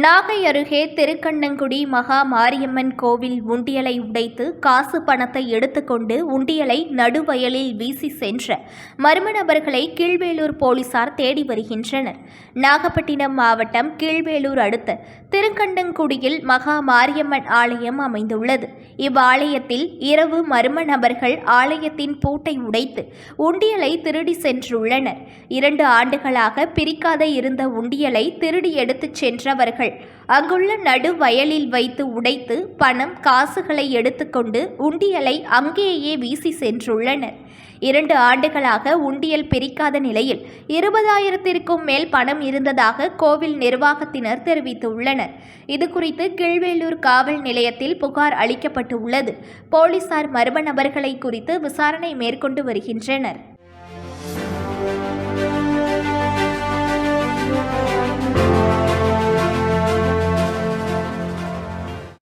நாகை அருகே திருக்கண்ணங்குடி மகா மாரியம்மன் கோவில் உண்டியலை உடைத்து காசு பணத்தை எடுத்துக்கொண்டு உண்டியலை நடுவயலில் வீசி சென்ற மர்ம நபர்களை கீழ்வேளூர் போலீசார் தேடி வருகின்றனர். நாகப்பட்டினம் மாவட்டம் கீழ்வேளூர் அடுத்த திருக்கண்ணங்குடியில் மகா மாரியம்மன் ஆலயம் அமைந்துள்ளது. இவ்வாலயத்தில் இரவு மர்ம நபர்கள் ஆலயத்தின் பூட்டை உடைத்து உண்டியலை திருடி சென்றுள்ளனர். 2 ஆண்டுகளாக பிரிக்காத இருந்த உண்டியலை திருடி எடுத்துச் சென்றவர்கள் அங்குள்ள நடு வயலில் வைத்து உடைத்து பணம் காசுகளை எடுத்துக்கொண்டு உண்டியலை அங்கேயே வீசி சென்றுள்ளனர். 2 ஆண்டுகளாக உண்டியல் பிரிக்காத நிலையில் 20,000க்கும் மேல் பணம் இருந்ததாக கோவில் நிர்வாகத்தினர் தெரிவித்துள்ளனர். இதுகுறித்து கீழ்வேளூர் காவல் நிலையத்தில் புகார் அளிக்கப்பட்டுள்ளது. போலீசார் மர்ம நபர்களை குறித்து விசாரணை மேற்கொண்டு வருகின்றனர்.